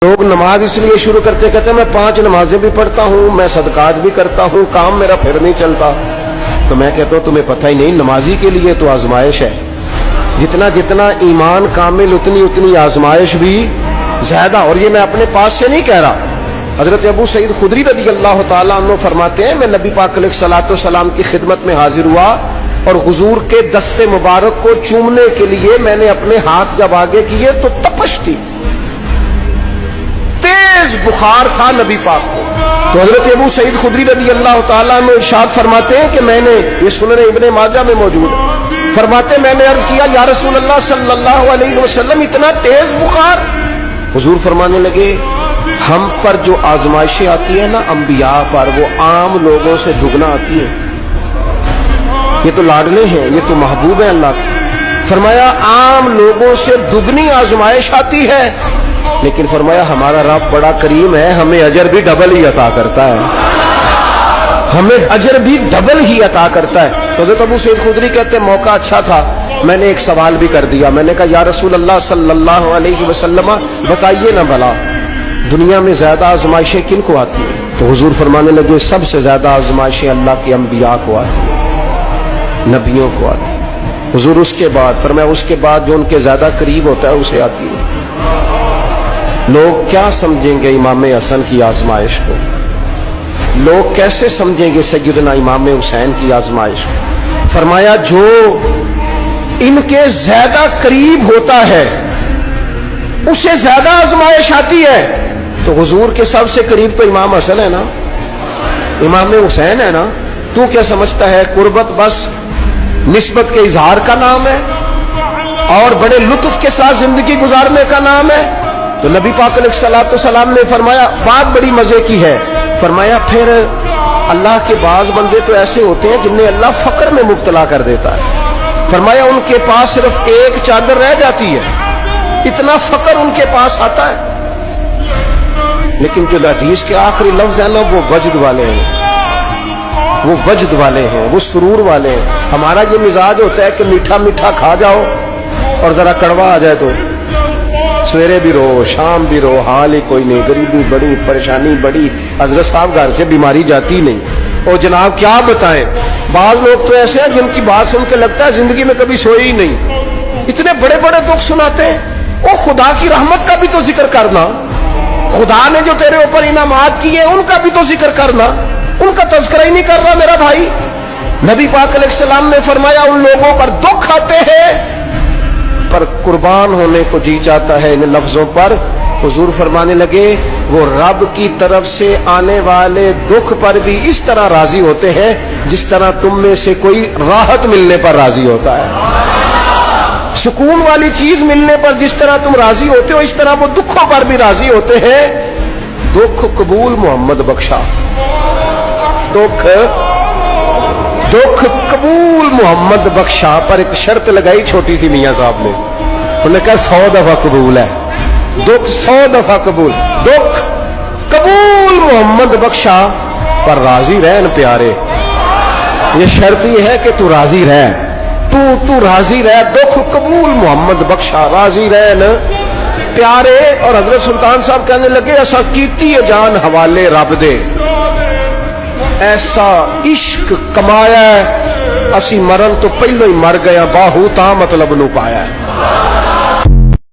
لوگ نماز اس لیے شروع کرتے کہتے ہیں میں 5 نمازیں بھی پڑھتا ہوں، میں صدقات بھی کرتا ہوں، کام میرا پھر نہیں چلتا. تو میں کہتا ہوں تمہیں پتہ ہی نہیں، نمازی کے لیے تو آزمائش ہے. جتنا جتنا ایمان کامل اتنی اتنی آزمائش بھی زیادہ. اور یہ میں اپنے پاس سے نہیں کہہ رہا. حضرت ابو سعید خدری رضی اللہ تعالیٰ عنہ فرماتے ہیں میں نبی پاک علیہ الصلوۃ والسلام کی خدمت میں حاضر ہوا اور حضور کے دست مبارک کو چومنے کے لیے میں نے اپنے ہاتھ جب آگے کیے تو تپش تھی، تیز بخار تھا نبی پاک کو. تو حضرت ابو سعید خدری رضی اللہ تعالیٰ عنہ ارشاد فرماتے ہیں کہ میں نے، یہ سنن ابن ماجہ میں موجود ہے، فرماتے میں نے عرض کیا یا رسول اللہ صلی اللہ علیہ وسلم اتنا تیز بخار؟ حضور فرمانے لگے ہم پر جو آزمائشیں آتی ہیں نا انبیاء پر، وہ عام لوگوں سے دگنا آتی ہیں. یہ تو لاڈلے ہیں، یہ تو محبوب ہیں اللہ کے. فرمایا عام لوگوں سے دگنی آزمائش آتی ہے، لیکن فرمایا ہمارا رب بڑا کریم ہے، ہمیں اجر بھی ڈبل ہی عطا کرتا ہے، ہمیں اجر بھی ڈبل ہی عطا کرتا ہے. تو حضرت ابو سعید خدری کہتے ہیں موقع اچھا تھا، میں نے ایک سوال بھی کر دیا. میں نے کہا یا رسول اللہ صلی اللہ علیہ وسلم بتائیے نا بھلا دنیا میں زیادہ آزمائشیں کن کو آتی ہیں؟ تو حضور فرمانے لگے سب سے زیادہ آزمائشیں اللہ کے انبیاء کو آتی ہیں، نبیوں کو آتی ہیں. حضور اس کے بعد فرمایا اس کے بعد جو ان کے زیادہ قریب ہوتا ہے اسے آتی ہے. لوگ کیا سمجھیں گے امام حسن کی آزمائش کو؟ لوگ کیسے سمجھیں گے سیدنا امام حسین کی آزمائش کو؟ فرمایا جو ان کے زیادہ قریب ہوتا ہے اسے زیادہ آزمائش آتی ہے. تو حضور کے سب سے قریب تو امام حسن ہے نا، امام حسین ہے نا. تو کیا سمجھتا ہے قربت بس نسبت کے اظہار کا نام ہے اور بڑے لطف کے ساتھ زندگی گزارنے کا نام ہے؟ تو نبی پاک علیہ الصلوۃ والسلام نے فرمایا بات بڑی مزے کی ہے. فرمایا پھر اللہ کے بعض بندے تو ایسے ہوتے ہیں جنہیں اللہ فقر میں مبتلا کر دیتا ہے. فرمایا ان کے پاس صرف ایک چادر رہ جاتی ہے، اتنا فقر ان کے پاس آتا ہے. لیکن جو حدیث کے آخری لفظ ہیں نا وہ وجد والے ہیں، وہ وجد والے ہیں، وہ سرور والے ہیں. ہمارا یہ مزاج ہوتا ہے کہ میٹھا میٹھا کھا جاؤ اور ذرا کڑوا آ جائے تو سویرے بھی رو شام بھی رو، حال ہی کوئی نہیں، غریبی بڑی، پریشانی بڑی، حضرت صاحب گھر سے بیماری جاتی نہیں. اور جناب کیا بتائیں، بعض لوگ تو ایسے ہیں جن کی بات سن کے لگتا ہے زندگی میں کبھی سوئی ہی نہیں، اتنے بڑے بڑے دکھ سناتے ہیں. او خدا کی رحمت کا بھی تو ذکر کرنا، خدا نے جو تیرے اوپر انعامات کیے ان کا بھی تو ذکر کرنا، ان کا تذکرہ ہی نہیں کر رہا میرا بھائی. نبی پاک علیہ السلام نے فرمایا ان لوگوں پر دکھ آتے ہیں پر قربان ہونے کو جی چاہتا ہے ان لفظوں پر. حضور فرمانے لگے وہ رب کی طرف سے آنے والے دکھ پر بھی اس طرح راضی ہوتے ہیں جس طرح تم میں سے کوئی راحت ملنے پر راضی ہوتا ہے. سکون والی چیز ملنے پر جس طرح تم راضی ہوتے ہو اس طرح وہ دکھوں پر بھی راضی ہوتے ہیں. دکھ قبول محمد بخشا، دکھ قبول محمد بخشا پر ایک شرط لگائی چھوٹی سی میاں صاحب نے. انہوں نے کہا 100 دفعہ قبول ہے، دکھ 100 دفعہ قبول. دکھ قبول محمد بخشا پر راضی رہن پیارے. یہ شرط یہ ہے کہ تو راضی رہ، تو راضی رہ. دکھ قبول محمد بخشا، راضی رہن پیارے. اور حضرت سلطان صاحب کہنے لگے ایسا کیتی جان حوالے رب دے، ایسا عشق کمایا اسی مرن تو پہلو ہی مر گیا، باہو تا مطلب نو پایا.